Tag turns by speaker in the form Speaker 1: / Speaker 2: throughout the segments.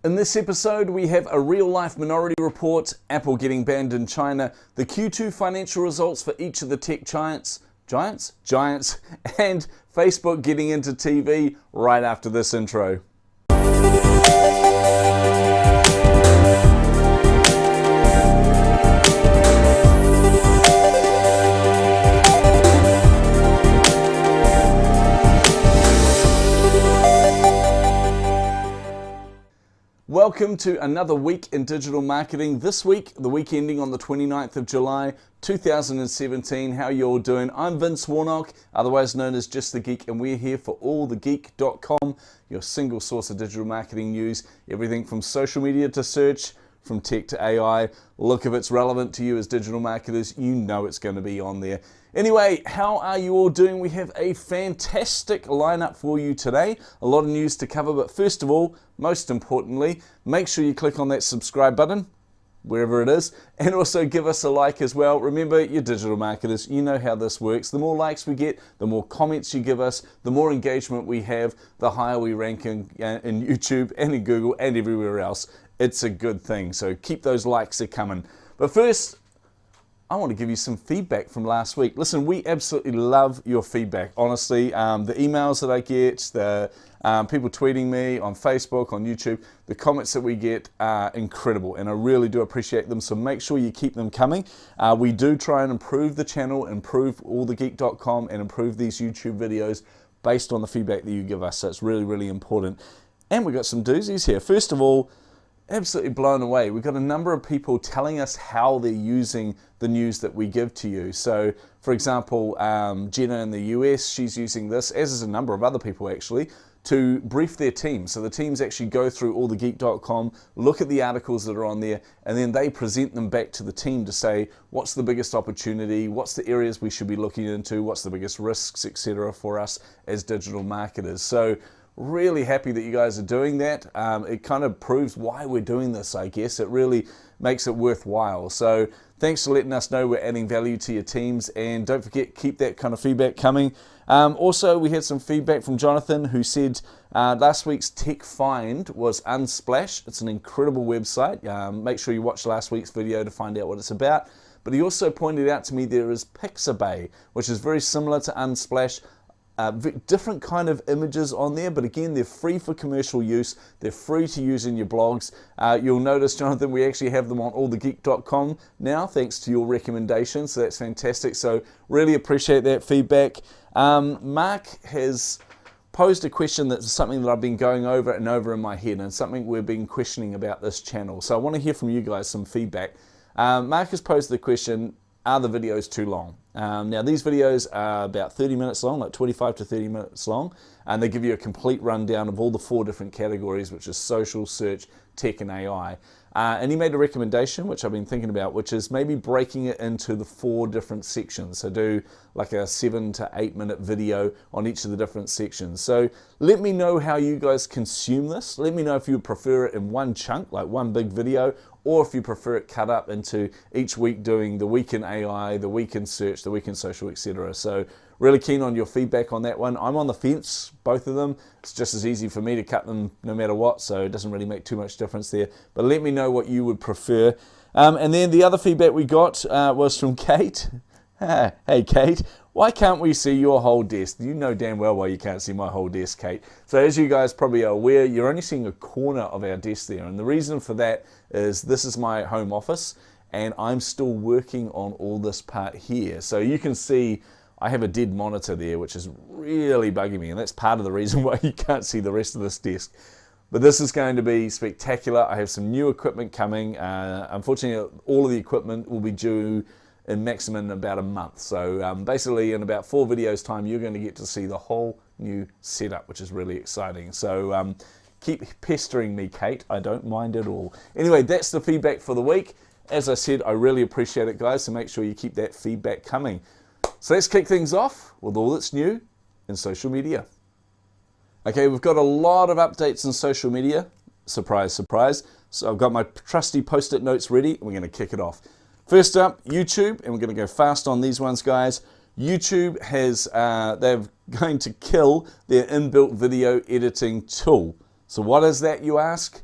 Speaker 1: In this episode, we have a real-life Minority Report, Apple getting banned in China, the Q2 financial results for each of the tech giants, and Facebook getting into TV right after this intro. Welcome to another week in digital marketing. This week, the week ending on the 29th of July, 2017. How you all doing? I'm Vince Warnock, otherwise known as Just the Geek, and we're here for AllTheGeek.com, your single source of digital marketing news. Everything from social media to search, from tech to AI. Look, if it's relevant to you as digital marketers, you know it's going to be on there. Anyway, how are you all doing? We have a fantastic lineup for you today. A lot of news to cover, but first of all, most importantly, make sure you click on that subscribe button, wherever it is, and also give us a like as well. Remember, you're digital marketers, you know how this works. The more likes we get, the more comments you give us, the more engagement we have, the higher we rank in YouTube and in Google and everywhere else. It's a good thing, so keep those likes coming. But first, I want to give you some feedback from last week. Listen, we absolutely love your feedback, honestly. The emails that I get, the people tweeting me on Facebook, on YouTube, the comments that we get are incredible, and I really do appreciate them, so make sure you keep them coming. We do try and improve the channel, improve AllTheGeek.com, and improve these YouTube videos based on the feedback that you give us, so it's really, really important. And we've got some doozies here. First of all, absolutely blown away. We've got a number of people telling us how they're using the news that we give to you. So, for example, Jenna in the US, she's using this, as is a number of other people actually, to brief their team. So the teams actually go through allthegeek.com, look at the articles that are on there, and then they present them back to the team to say, what's the biggest opportunity, what's the areas we should be looking into, what's the biggest risks, etc. for us as digital marketers. So, really happy that you guys are doing that. It kind of proves why we're doing this, I guess. It really makes it worthwhile. So thanks for letting us know we're adding value to your teams, and don't forget, keep that kind of feedback coming. Also, we had some feedback from Jonathan, who said last week's tech find was Unsplash. It's an incredible website. Make sure you watch last week's video to find out what it's about. But he also pointed out to me there is Pixabay, which is very similar to Unsplash. Different kind of images on there, but again, they're free for commercial use. They're free to use in your blogs. You'll notice, Jonathan, we actually have them on allthegeek.com now, thanks to your recommendation, so that's fantastic. So really appreciate that feedback. Mark has posed a question that's something that I've been going over and over in my head, and something we've been questioning about this channel. So I want to hear from you guys some feedback. Mark has posed the question, are the videos too long? Now these videos are about 30 minutes long, like 25 to 30 minutes long, and they give you a complete rundown of all the 4 different categories, which is social, search, tech, and AI. And he made a recommendation, which I've been thinking about, which is maybe breaking it into the 4 different sections. So do like a 7 to 8 minute video on each of the different sections. So let me know how you guys consume this. Let me know if you prefer it in one chunk, like one big video, or if you prefer it cut up into each week doing the week in AI, the week in search, the week in social, etc. So really keen on your feedback on that one. I'm on the fence, both of them. It's just as easy for me to cut them no matter what, so it doesn't really make too much difference there. But let me know what you would prefer. And then the other feedback we got was from Kate. Hey Kate, why can't we see your whole desk? You know damn well why you can't see my whole desk, Kate. So as you guys probably are aware, you're only seeing a corner of our desk there. And the reason for that is this is my home office, and I'm still working on all this part here. So you can see I have a dead monitor there, which is really bugging me, and that's part of the reason why you can't see the rest of this desk. But this is going to be spectacular. I have some new equipment coming. Unfortunately, all of the equipment will be due in maximum about a month. So basically in about 4 videos time, you're going to get to see the whole new setup, which is really exciting. So keep pestering me, Kate. I don't mind at all. Anyway, that's the feedback for the week. As I said, I really appreciate it, guys, so make sure you keep that feedback coming. So let's kick things off with all that's new in social media. Okay, we've got a lot of updates in social media. Surprise, surprise. So I've got my trusty post-it notes ready, and we're going to kick it off. First up, YouTube, and we're going to go fast on these ones, guys. YouTube has, they're going to kill their inbuilt video editing tool. So what is that, you ask?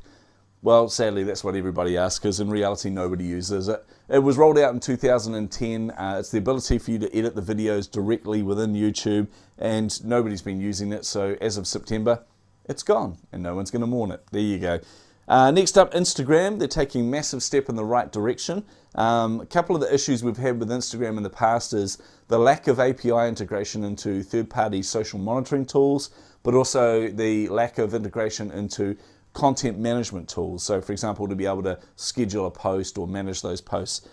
Speaker 1: Well, sadly, that's what everybody asks, because in reality, nobody uses it. It was rolled out in 2010. It's the ability for you to edit the videos directly within YouTube, and nobody's been using it. So as of September, it's gone, and no one's going to mourn it. There you go. Next up, Instagram. They're taking a massive step in the right direction. A couple of the issues we've had with Instagram in the past is the lack of API integration into third-party social monitoring tools, but also the lack of integration into content management tools. So for example, to be able to schedule a post or manage those posts.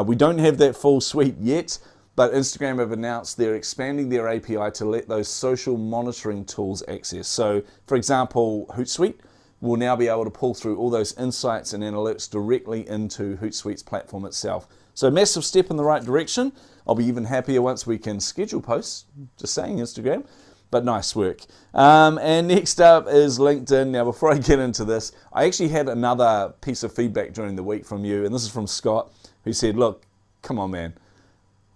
Speaker 1: We don't have that full suite yet, but Instagram have announced they're expanding their API to let those social monitoring tools access. So for example, Hootsuite will now be able to pull through all those insights and analytics directly into Hootsuite's platform itself. So massive step in the right direction. I'll be even happier once we can schedule posts, just saying, Instagram. But nice work. And next up is LinkedIn. Now, before I get into this, I actually had another piece of feedback during the week from you, and this is from Scott, who said, look, come on, man,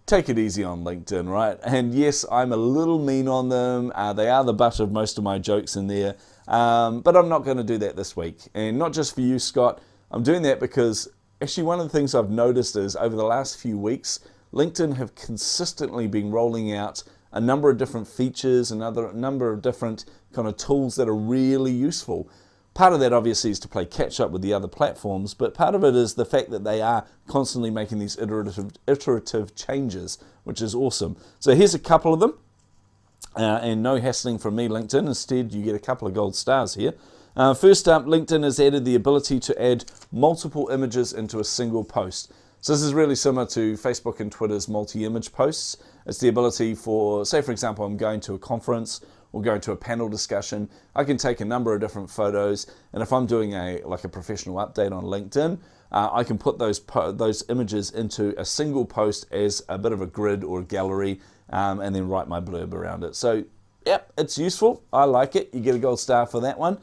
Speaker 1: take it easy on LinkedIn, right? And yes, I'm a little mean on them. They are the butt of most of my jokes in there, but I'm not going to do that this week. And not just for you, Scott. I'm doing that because actually one of the things I've noticed is over the last few weeks, LinkedIn have consistently been rolling out a number of different features, a number of different kind of tools that are really useful. Part of that obviously is to play catch up with the other platforms, but part of it is the fact that they are constantly making these iterative changes, which is awesome. So here's a couple of them, and no hassling from me, LinkedIn. Instead, you get a couple of gold stars here. First up, LinkedIn has added the ability to add multiple images into a single post. So this is really similar to Facebook and Twitter's multi-image posts. It's the ability for, say for example, I'm going to a conference or going to a panel discussion. I can take a number of different photos, and if I'm doing a professional update on LinkedIn, I can put those images into a single post as a bit of a grid or a gallery, and then write my blurb around it. So, yep, it's useful. I like it. You get a gold star for that one.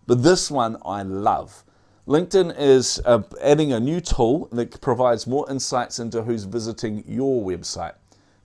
Speaker 1: But this one I love. LinkedIn is adding a new tool that provides more insights into who's visiting your website.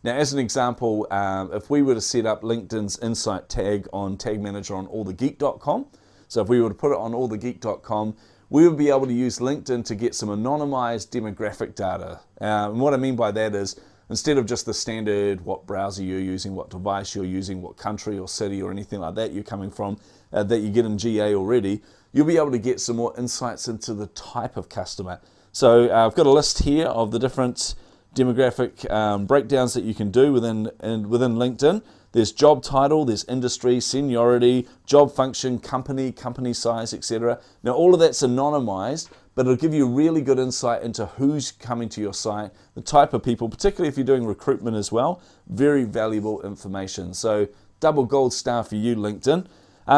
Speaker 1: Now, as an example, if we were to set up LinkedIn's insight tag on Tag Manager on AllTheGeek.com, so if we were to put it on AllTheGeek.com, we would be able to use LinkedIn to get some anonymized demographic data. And what I mean by that is, instead of just the standard what browser you're using, what device you're using, what country or city or anything like that you're coming from, that you get in GA already, you'll be able to get some more insights into the type of customer. So I've got a list here of the different demographic breakdowns that you can do within LinkedIn. There's job title, there's industry, seniority, job function, company size, etc. Now all of that's anonymized, but it'll give you really good insight into who's coming to your site, the type of people, particularly if you're doing recruitment as well. Very valuable information. So double gold star for you, LinkedIn.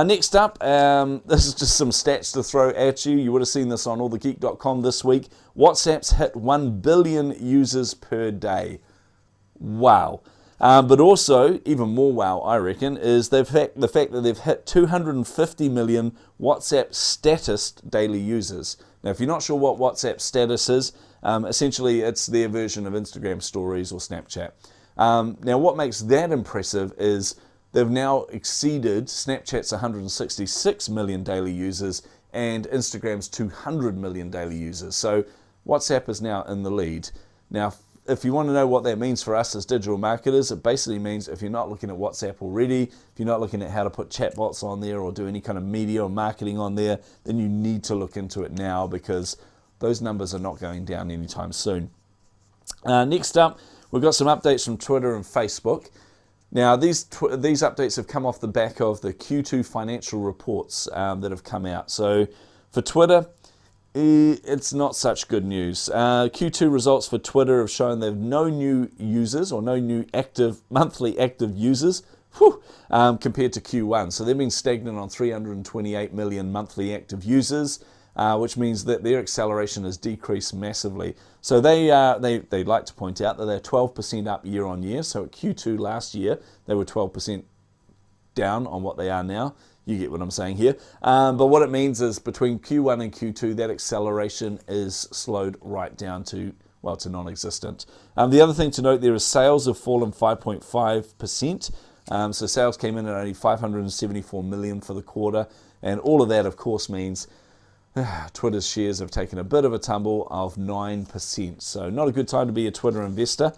Speaker 1: Next up, this is just some stats to throw at you. You would have seen this on allthegeek.com this week. WhatsApp's hit 1 billion users per day. Wow. But also, even more wow, I reckon, is the fact that they've hit 250 million WhatsApp status daily users. Now, if you're not sure what WhatsApp status is, essentially it's their version of Instagram stories or Snapchat. Now, what makes that impressive is they've now exceeded Snapchat's 166 million daily users and Instagram's 200 million daily users. So WhatsApp is now in the lead. Now, if you want to know what that means for us as digital marketers, it basically means if you're not looking at WhatsApp already, if you're not looking at how to put chatbots on there or do any kind of media or marketing on there, then you need to look into it now, because those numbers are not going down anytime soon. Next up, we've got some updates from Twitter and Facebook. Now, these updates have come off the back of the Q2 financial reports that have come out. So for Twitter, it's not such good news. Q2 results for Twitter have shown they have no new users or no new monthly active users compared to Q1. So they've been stagnant on 328 million monthly active users, which means that their acceleration has decreased massively. So they like to point out that they're 12% up year on year. So at Q2 last year, they were 12% down on what they are now. You get what I'm saying here. But what it means is between Q1 and Q2, that acceleration is slowed right down to, well, to non-existent. The other thing to note there is sales have fallen 5.5%. So sales came in at only 574 million for the quarter. And all of that, of course, means Twitter's shares have taken a bit of a tumble of 9%. So not a good time to be a Twitter investor.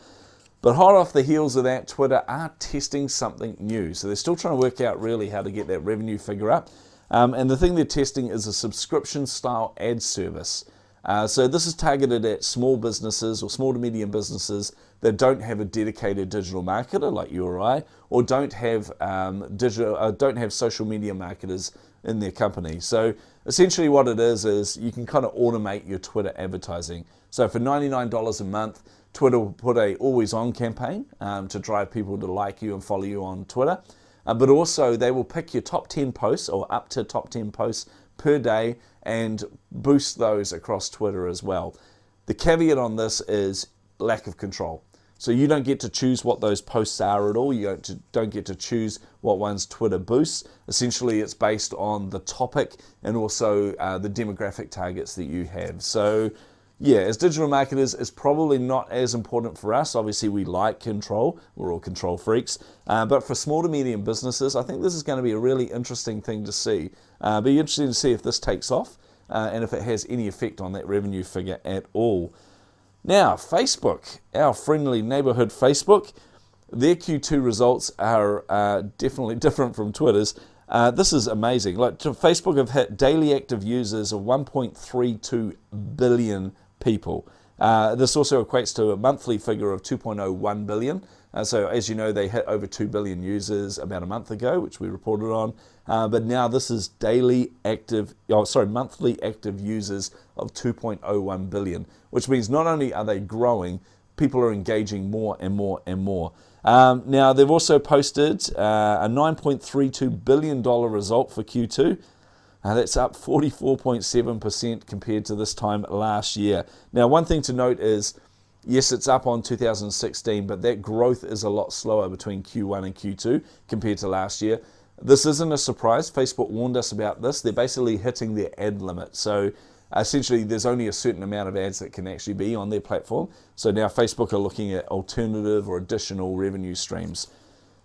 Speaker 1: But hot off the heels of that, Twitter are testing something new. So they're still trying to work out really how to get that revenue figure up. And the thing they're testing is a subscription-style ad service. So this is targeted at small businesses or small to medium businesses that don't have a dedicated digital marketer like you or I, or don't have social media marketers in their company. So essentially what it is you can kind of automate your Twitter advertising. So for $99 a month, Twitter will put a always-on campaign to drive people to like you and follow you on Twitter. But also they will pick your top 10 posts or up to top 10 posts per day and boost those across Twitter as well. The caveat on this is lack of control. So you don't get to choose what those posts are at all. You don't get to choose what ones Twitter boosts. Essentially, it's based on the topic and also the demographic targets that you have. So yeah, as digital marketers, it's probably not as important for us. Obviously, we like control. We're all control freaks. But for small to medium businesses, I think this is going to be a really interesting thing to see. Be interesting to see if this takes off and if it has any effect on that revenue figure at all. Now, Facebook, our friendly neighborhood Facebook, their Q2 results are definitely different from Twitter's. This is amazing. Like, Facebook have hit daily active users of 1.32 billion people. This also equates to a monthly figure of 2.01 billion. So as you know, they hit over 2 billion users about a month ago, which we reported on. But now this is monthly active users of 2.01 billion, which means not only are they growing, people are engaging more and more and more. Now they've also posted a $9.32 billion result for Q2. That's up 44.7% compared to this time last year. Now, one thing to note is, yes, it's up on 2016, but that growth is a lot slower between Q1 and Q2 compared to last year. This isn't a surprise. Facebook warned us about this. They're basically hitting their ad limit. So essentially, there's only a certain amount of ads that can actually be on their platform. So now Facebook are looking at alternative or additional revenue streams.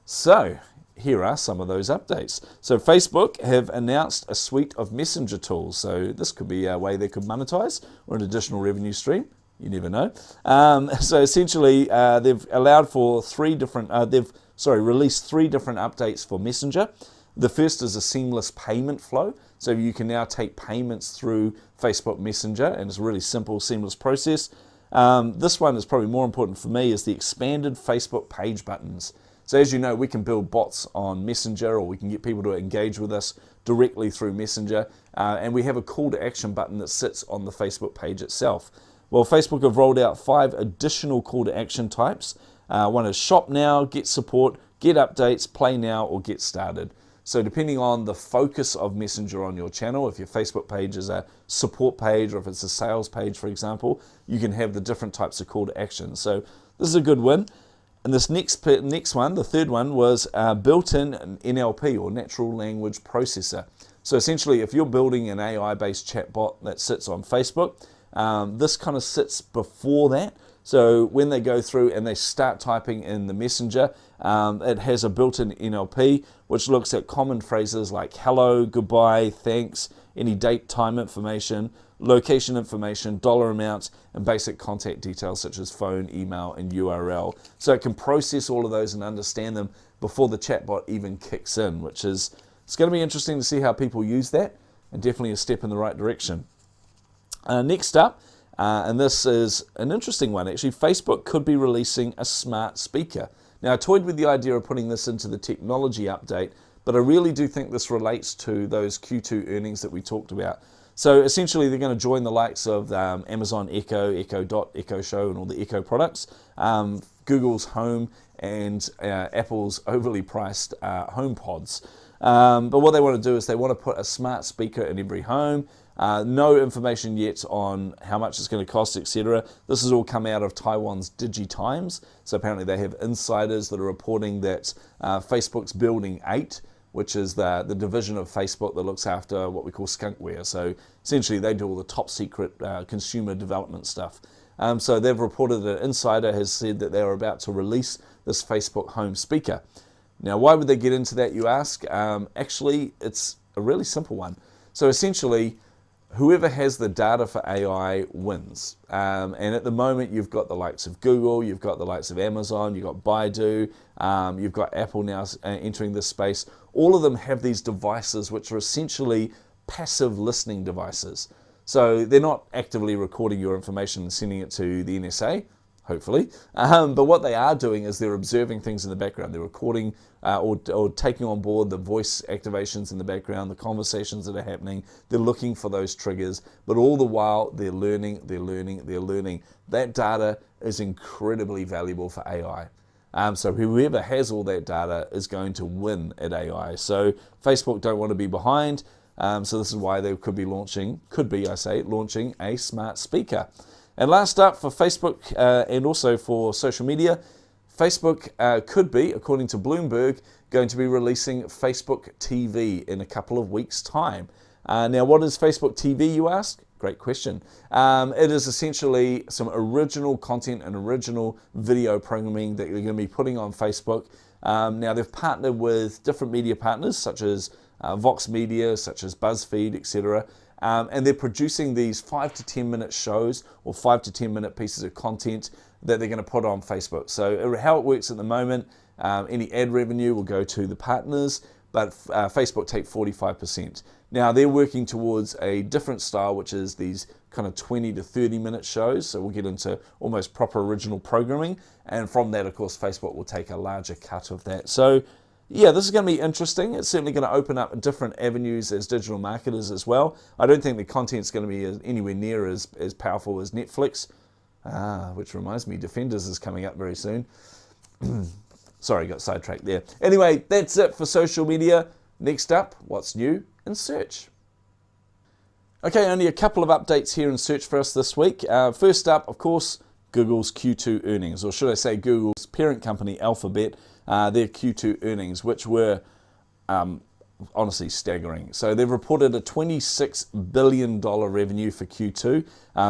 Speaker 1: So here are some of those updates. So Facebook have announced a suite of messenger tools. So this could be a way they could monetize or an additional revenue stream. You never know. So essentially, they've allowed for released 3 different updates for Messenger. The first is a seamless payment flow. So you can now take payments through Facebook Messenger, and it's a really simple, seamless process. This one is probably more important for me, is the expanded Facebook page buttons. So as you know, we can build bots on Messenger, or we can get people to engage with us directly through Messenger. And we have a call to action button that sits on the Facebook page itself. Well, Facebook have rolled out 5 additional call to action types. One is shop now, get support, get updates, play now, or get started. So depending on the focus of Messenger on your channel, if your Facebook page is a support page or if it's a sales page, for example, you can have the different types of call to action. So this is a good win. And this next one, the third one, was built-in NLP, or natural language processor. So essentially, if you're building an AI-based chatbot that sits on Facebook, this kind of sits before that. So when they go through and they start typing in the Messenger, it has a built-in NLP, which looks at common phrases like hello, goodbye, thanks, any date, time information, location information, dollar amounts, and basic contact details such as phone, email, and URL. So it can process all of those and understand them before the chatbot even kicks in, which is, it's going to be interesting to see how people use that, and definitely a step in the right direction. Next up, and this is an interesting one actually, Facebook could be releasing a smart speaker. Now, I toyed with the idea of putting this into the technology update, but I really do think this relates to those Q2 earnings that we talked about. So essentially, they're going to join the likes of Amazon Echo, Echo Dot, Echo Show, and all the Echo products, Google's Home, and Apple's overly priced HomePods. But what they want to do is they want to put a smart speaker in every home. No information yet on how much it's going to cost, etc. This has all come out of Taiwan's DigiTimes. So apparently they have insiders that are reporting that Facebook's building 8, which is the division of Facebook that looks after what we call skunkware. So essentially they do all the top secret consumer development stuff. So they've reported that an insider has said that they're about to release this Facebook home speaker. Now, why would they get into that, you ask? Actually, it's a really simple one. So essentially, whoever has the data for AI wins. And at the moment, you've got the likes of Google, you've got the likes of Amazon, you've got Baidu, you've got Apple now entering this space. All of them have these devices which are essentially passive listening devices. So they're not actively recording your information and sending it to the NSA, hopefully. But what they are doing is they're observing things in the background. They're recording or taking on board the voice activations in the background, the conversations that are happening. They're looking for those triggers, but all the while they're learning. That data is incredibly valuable for AI. So whoever has all that data is going to win at AI. So Facebook don't want to be behind. So this is why they could be launching a smart speaker. And last up for Facebook and also for social media, Facebook could be, according to Bloomberg, going to be releasing Facebook TV in a couple of weeks' time. Now, what is Facebook TV, you ask? Great question. It is essentially some original content and original video programming that you're going to be putting on Facebook. Now, they've partnered with different media partners such as Vox Media, such as BuzzFeed, etc. And they're producing these 5 to 10 minute shows or 5 to 10 minute pieces of content that they're going to put on Facebook. So how it works at the moment, any ad revenue will go to the partners, but Facebook take 45%. Now they're working towards a different style, which is these kind of 20 to 30 minute shows. So we'll get into almost proper original programming. And from that, of course, Facebook will take a larger cut of that. So yeah, this is going to be interesting. It's certainly going to open up different avenues as digital marketers as well. I don't think the content's going to be anywhere near as powerful as Netflix, which reminds me, Defenders is coming up very soon. Sorry, got sidetracked there. Anyway, that's it for social media. Next up, what's new in search? Okay, only a couple of updates here in search for us this week. First up, of course, Google's Q2 earnings, or should I say Google's parent company, Alphabet, their Q2 earnings, which were honestly staggering. So they've reported a $26 billion revenue for Q2.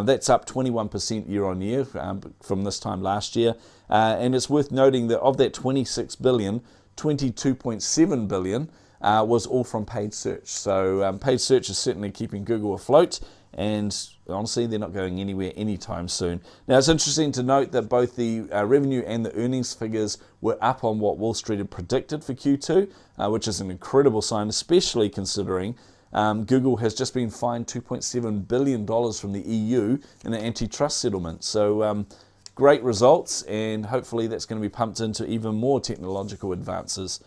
Speaker 1: That's up 21% year on year from this time last year. And it's worth noting that of that $26 billion, $22.7 billion was all from paid search. So paid search is certainly keeping Google afloat. And honestly, they're not going anywhere anytime soon. Now, it's interesting to note that both the revenue and the earnings figures were up on what Wall Street had predicted for Q2, which is an incredible sign, especially considering Google has just been fined $2.7 billion from the EU in an antitrust settlement. So great results, and hopefully that's going to be pumped into even more technological advances.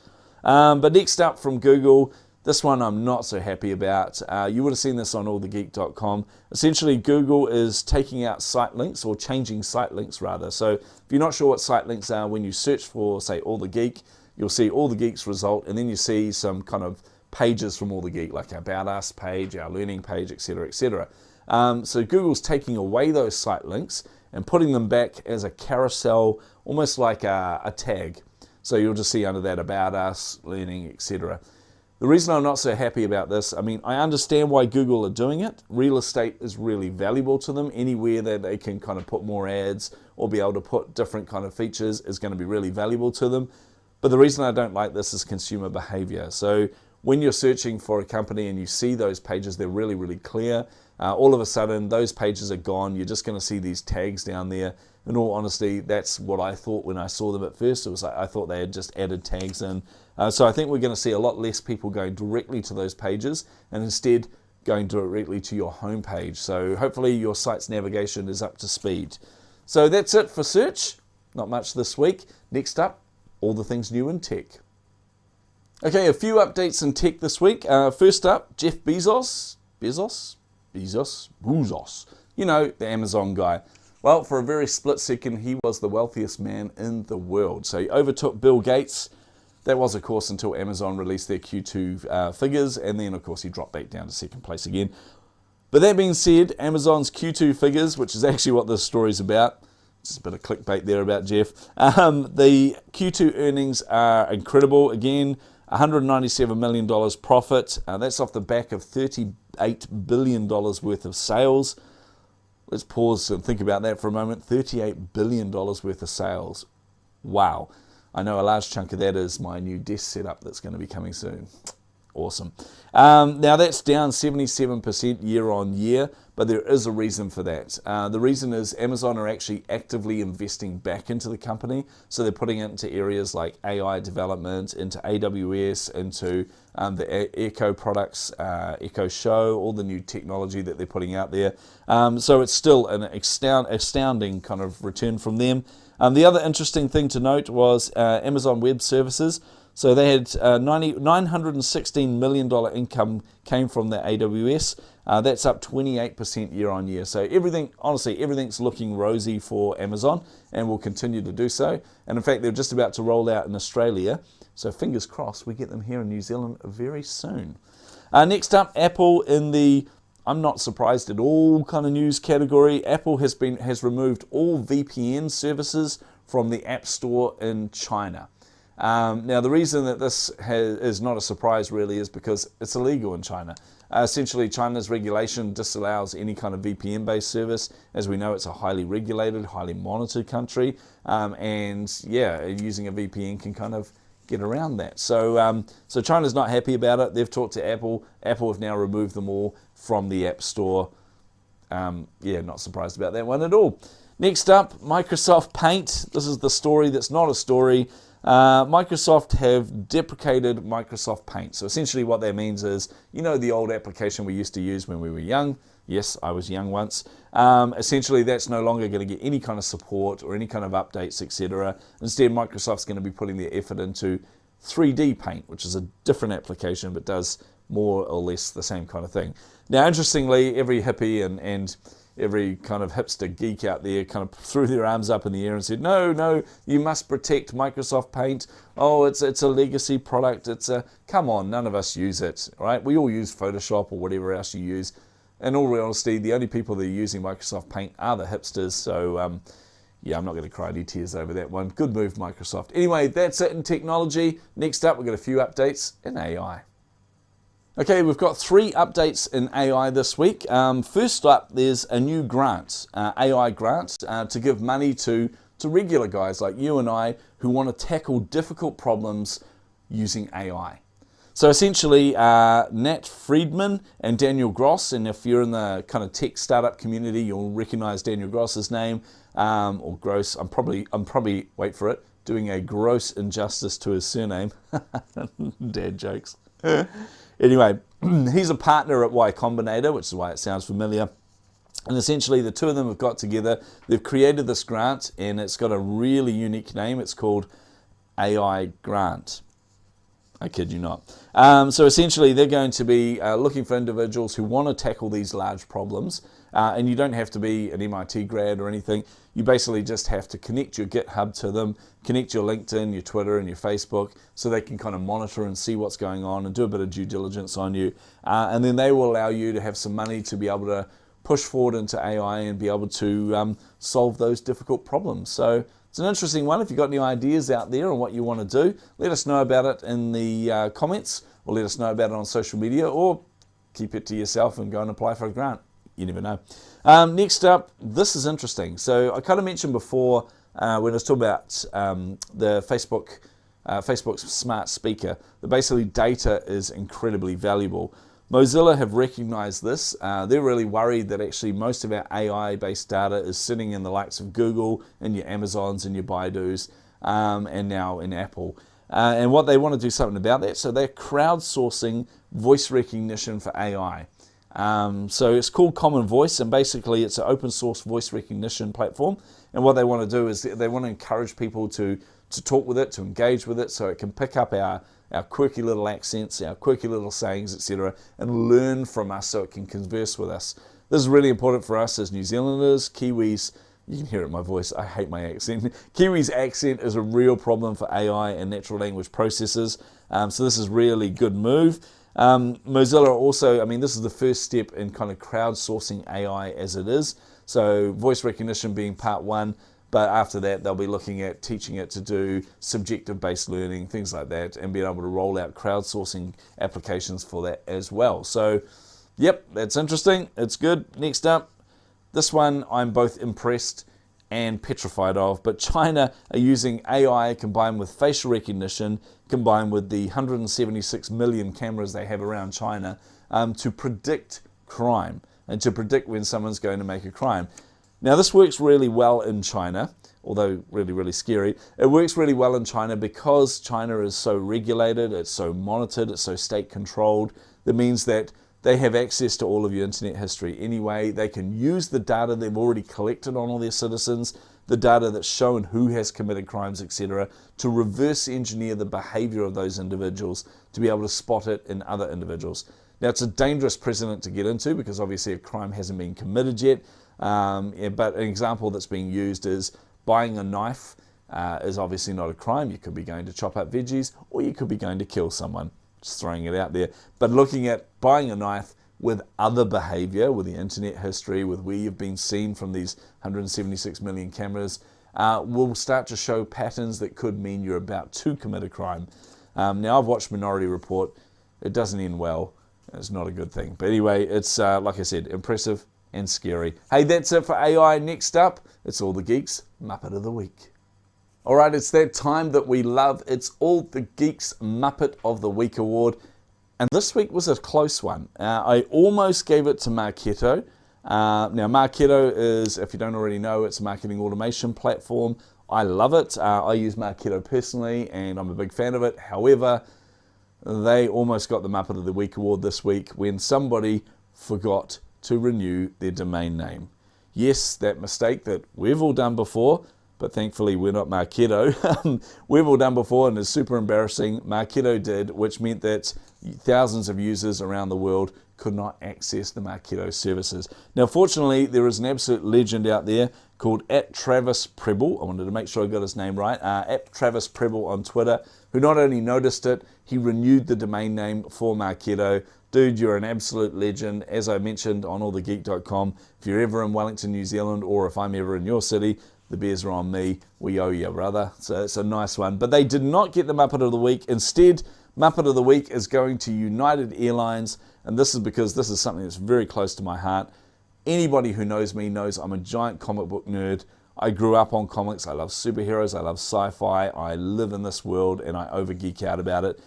Speaker 1: But next up from Google, this one I'm not so happy about. You would have seen this on AllTheGeek.com. Essentially, Google is taking out site links, or changing site links rather. So if you're not sure what site links are, when you search for, say, AllTheGeek, you'll see AllTheGeek's result, and then you see some kind of pages from AllTheGeek, like our About Us page, our Learning page, etc., etc. So Google's taking away those site links and putting them back as a carousel, almost like a tag. So you'll just see under that About Us, Learning, etc. The reason I'm not so happy about this, I mean, I understand why Google are doing it. Real estate is really valuable to them. Anywhere that they can kind of put more ads or be able to put different kind of features is going to be really valuable to them. But the reason I don't like this is consumer behavior. So when you're searching for a company and you see those pages, they're really, really clear. All of a sudden, those pages are gone. You're just going to see these tags down there. In all honesty, that's what I thought when I saw them at first. It was like I thought they had just added tags in. So I think we're going to see a lot less people going directly to those pages and instead going directly to your home page. So hopefully your site's navigation is up to speed. So that's it for search. Not much this week. Next up, all the things new in tech. Okay, a few updates in tech this week. First up, Jeff Bezos. You know, the Amazon guy. Well, for a very split second, he was the wealthiest man in the world. So he overtook Bill Gates. That was, of course, until Amazon released their Q2 figures, and then, of course, he dropped back down to second place again. But that being said, Amazon's Q2 figures, which is actually what this story's about, just a bit of clickbait there about Jeff. The Q2 earnings are incredible. Again, $197 million profit. That's off the back of $38 billion worth of sales. Let's pause and think about that for a moment. $38 billion worth of sales. Wow. I know a large chunk of that is my new desk setup that's going to be coming soon. Awesome. Now that's down 77% year on year, but there is a reason for that. The reason is Amazon are actually actively investing back into the company. So they're putting it into areas like AI development, into AWS, into the Echo products, Echo Show, all the new technology that they're putting out there. So it's still an astounding kind of return from them. The other interesting thing to note was Amazon Web Services. So they had $916 million income came from the AWS. That's up 28% year on year. So everything's looking rosy for Amazon and will continue to do so. And in fact, they're just about to roll out in Australia. So fingers crossed we get them here in New Zealand very soon. Next up, Apple in the I'm not surprised at all kind of news category. Apple has removed all VPN services from the App Store in China. Now, the reason that this is not a surprise really is because it's illegal in China. Essentially, China's regulation disallows any kind of VPN-based service. As we know, it's a highly regulated, highly monitored country. And yeah, using a VPN can kind of get around that. So China's not happy about it. They've talked to Apple. Apple have now removed them all from the App Store. Yeah, not surprised about that one at all. Next up, Microsoft Paint. This is the story that's not a story. Microsoft have deprecated Microsoft Paint. So essentially what that means is, you know, the old application we used to use when we were young. Yes, I was young once. Essentially that's no longer going to get any kind of support or any kind of updates, etc. Instead, Microsoft's going to be putting their effort into 3D Paint, which is a different application but does more or less the same kind of thing. Now, interestingly, every hippie and every kind of hipster geek out there kind of threw their arms up in the air and said, no, you must protect Microsoft Paint. Oh, it's a legacy product. Come on, none of us use it, right? We all use Photoshop or whatever else you use. In all honesty, the only people that are using Microsoft Paint are the hipsters. So, yeah, I'm not going to cry any tears over that one. Good move, Microsoft. Anyway, that's it in technology. Next up, we've got a few updates in AI. Okay, we've got 3 updates in AI this week. First up, there's a new grant, AI grant, to give money to regular guys like you and I who want to tackle difficult problems using AI. So essentially, Nat Friedman and Daniel Gross, and if you're in the kind of tech startup community, you'll recognize Daniel Gross's name, or Gross. I'm probably, wait for it, doing a gross injustice to his surname. Dad jokes. Anyway, he's a partner at Y Combinator, which is why it sounds familiar. And essentially, the two of them have got together. They've created this grant, and it's got a really unique name. It's called AI Grant. I kid you not. So essentially, they're going to be looking for individuals who want to tackle these large problems. And you don't have to be an MIT grad or anything. You basically just have to connect your GitHub to them, connect your LinkedIn, your Twitter, and your Facebook, so they can kind of monitor and see what's going on and do a bit of due diligence on you. And then they will allow you to have some money to be able to push forward into AI and be able to solve those difficult problems. So it's an interesting one. If you've got any ideas out there on what you want to do, let us know about it in the comments, or let us know about it on social media, or keep it to yourself and go and apply for a grant. You never know. Next up, this is interesting. So I kind of mentioned before when I was talking about the Facebook's smart speaker, that basically data is incredibly valuable. Mozilla have recognized this. They're really worried that actually most of our AI-based data is sitting in the likes of Google and your Amazons and your Baidus, and now in Apple. And what they want to do something about that, so they're crowdsourcing voice recognition for AI. So it's called Common Voice, and basically it's an open source voice recognition platform. And what they want to do is they want to encourage people to talk with it, to engage with it, so it can pick up our quirky little accents, our quirky little sayings, etc., and learn from us so it can converse with us. This is really important for us as New Zealanders, Kiwis. You can hear it in my voice, I hate my accent. Kiwi's accent is a real problem for AI and natural language processors, so this is really good move. Mozilla also, this is the first step in kind of crowdsourcing AI as it is. So voice recognition being part 1, but after that they'll be looking at teaching it to do subjective-based learning, things like that, and being able to roll out crowdsourcing applications for that as well. So, yep, that's interesting. It's good. Next up, this one I'm both impressed and petrified of. But China are using AI combined with facial recognition, combined with the 176 million cameras they have around China, to predict crime and to predict when someone's going to make a crime. Now, this works really well in China, although really, really scary. It works really well in China because China is so regulated, it's so monitored, it's so state controlled. That means that they have access to all of your internet history anyway. They can use the data they've already collected on all their citizens, the data that's shown who has committed crimes, etc., to reverse engineer the behavior of those individuals to be able to spot it in other individuals. Now, it's a dangerous precedent to get into because obviously a crime hasn't been committed yet, but an example that's being used is buying a knife is obviously not a crime. You could be going to chop up veggies or you could be going to kill someone. Just throwing it out there. But looking at buying a knife with other behavior, with the internet history, with where you've been seen from these 176 million cameras, will start to show patterns that could mean you're about to commit a crime. Now, I've watched Minority Report. It doesn't end well. It's not a good thing. But anyway, it's, like I said, impressive and scary. Hey, that's it for AI. Next up, it's All the Geeks Muppet of the Week. All right, it's that time that we love. It's All the Geeks Muppet of the Week award. And this week was a close one. I almost gave it to Marketo. Now, Marketo is, if you don't already know, it's a marketing automation platform. I love it. I use Marketo personally, and I'm a big fan of it. However, they almost got the Muppet of the Week award this week when somebody forgot to renew their domain name. Yes, that mistake that we've all done before, but thankfully we're not Marketo. We've all done before and it's super embarrassing. Marketo did, which meant that thousands of users around the world could not access the Marketo services. Now, fortunately, there is an absolute legend out there called @TravisPrebble. I wanted to make sure I got his name right. @TravisPrebble on Twitter, who not only noticed it, he renewed the domain name for Marketo. Dude, you're an absolute legend. As I mentioned on allthegeek.com, if you're ever in Wellington, New Zealand, or if I'm ever in your city, the beers are on me. We owe you, brother. So it's a nice one. But they did not get the Muppet of the Week. Instead, Muppet of the Week is going to United Airlines. And this is because this is something that's very close to my heart. Anybody who knows me knows I'm a giant comic book nerd. I grew up on comics. I love superheroes. I love sci-fi. I live in this world and I over-geek out about it.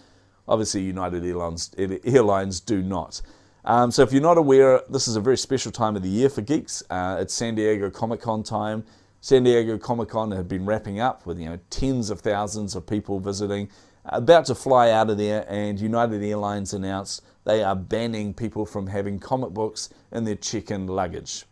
Speaker 1: Obviously, United Airlines do not. So if you're not aware, this is a very special time of the year for geeks. It's San Diego Comic-Con time. San Diego Comic-Con have been wrapping up with tens of thousands of people visiting, about to fly out of there, and United Airlines announced they are banning people from having comic books in their check-in luggage.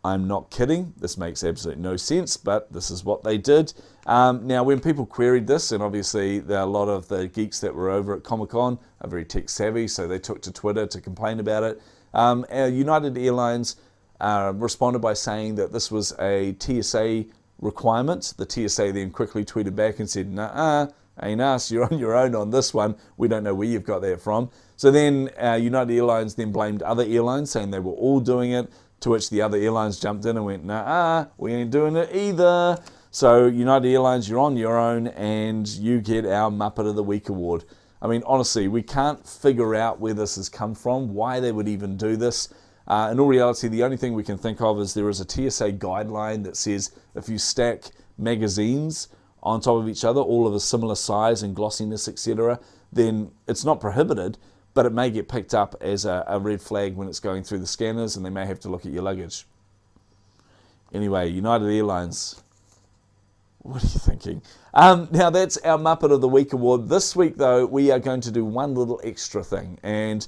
Speaker 1: I'm not kidding. This makes absolutely no sense, but this is what they did. Now, when people queried this, and obviously a lot of the geeks that were over at Comic-Con are very tech-savvy, so they took to Twitter to complain about it. United Airlines responded by saying that this was a TSA requirement. The TSA then quickly tweeted back and said, "Nah, ain't us, you're on your own on this one. We don't know where you've got that from." So then United Airlines then blamed other airlines, saying they were all doing it, to which the other airlines jumped in and went, "Nah, we ain't doing it either." So United Airlines, you're on your own and you get our Muppet of the Week award. I mean, honestly, we can't figure out where this has come from, why they would even do this. In all reality, the only thing we can think of is there is a TSA guideline that says if you stack magazines on top of each other, all of a similar size and glossiness, etc., then it's not prohibited, but it may get picked up as a red flag when it's going through the scanners and they may have to look at your luggage. Anyway, United Airlines, what are you thinking? Now that's our Muppet of the Week award. This week, though, we are going to do one little extra thing, and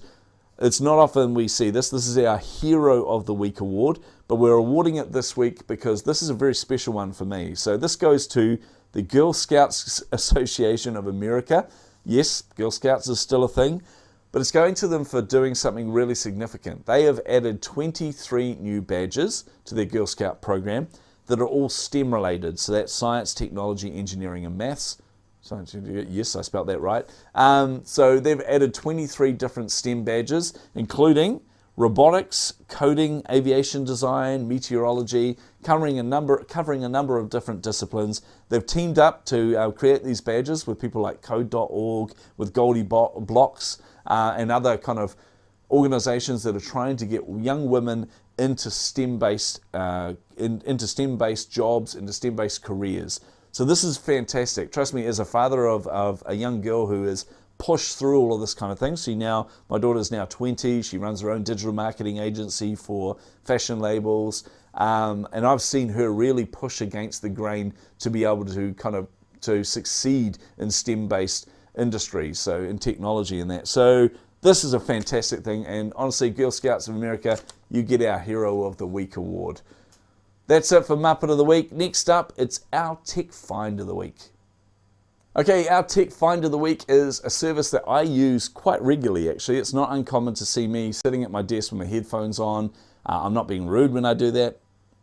Speaker 1: it's not often we see this. This is our Hero of the Week award, but we're awarding it this week because this is a very special one for me. So this goes to the Girl Scouts Association of America. Yes, Girl Scouts is still a thing, but it's going to them for doing something really significant. They have added 23 new badges to their Girl Scout program that are all STEM related. So that's science, technology, engineering, and maths. Yes, I spelled that right. So they've added 23 different STEM badges, including robotics, coding, aviation design, meteorology, covering a number of different disciplines. They've teamed up to create these badges with people like Code.org, with Goldie Blocks, and other kind of organizations that are trying to get young women into STEM-based into STEM-based jobs, into STEM-based careers. So this is fantastic. Trust me, as a father of a young girl who is pushed through all of this kind of thing. So now, my daughter's now 20. She runs her own digital marketing agency for fashion labels. And I've seen her really push against the grain to be able to succeed in STEM-based industries, so in technology and that. So this is a fantastic thing. And honestly, Girl Scouts of America, you get our Hero of the Week award. That's it for Muppet of the Week. Next up, it's our Tech Find of the Week. Okay, our Tech Find of the Week is a service that I use quite regularly, actually. It's not uncommon to see me sitting at my desk with my headphones on. I'm not being rude when I do that.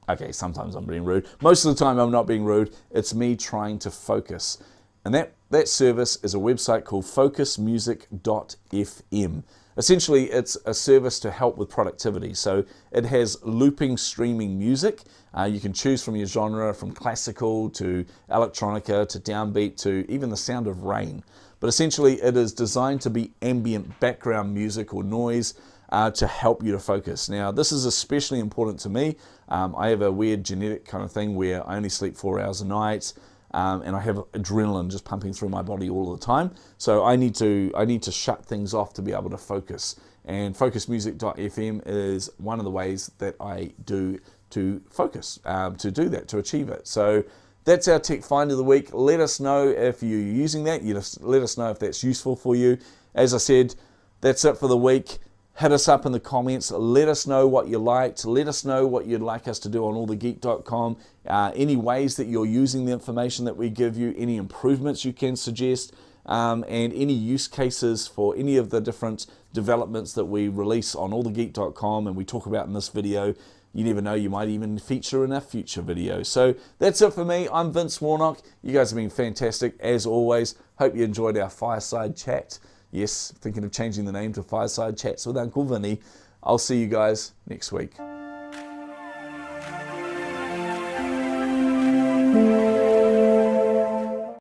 Speaker 1: Okay, sometimes I'm being rude. Most of the time I'm not being rude. It's me trying to focus. And that service is a website called focusmusic.fm. Essentially, it's a service to help with productivity. So it has looping streaming music. You can choose from your genre, from classical to electronica to downbeat to even the sound of rain. But essentially, it is designed to be ambient background music or noise to help you to focus. Now, this is especially important to me. I have a weird genetic kind of thing where I only sleep 4 hours a night. And I have adrenaline just pumping through my body all the time. So I need to shut things off to be able to focus. And focusmusic.fm is one of the ways that I do to focus, to do that, to achieve it. So that's our Tech Find of the Week. Let us know if you're using that. Let us know if that's useful for you. As I said, that's it for the week. Hit us up in the comments. Let us know what you liked. Let us know what you'd like us to do on AllTheGeek.com. Any ways that you're using the information that we give you, any improvements you can suggest, and any use cases for any of the different developments that we release on AllTheGeek.com and we talk about in this video. You never know, you might even feature in a future video. So that's it for me. I'm Vince Warnock. You guys have been fantastic as always. Hope you enjoyed our fireside chat. Yes, thinking of changing the name to Fireside Chats with Uncle Vinny. I'll see you guys next week.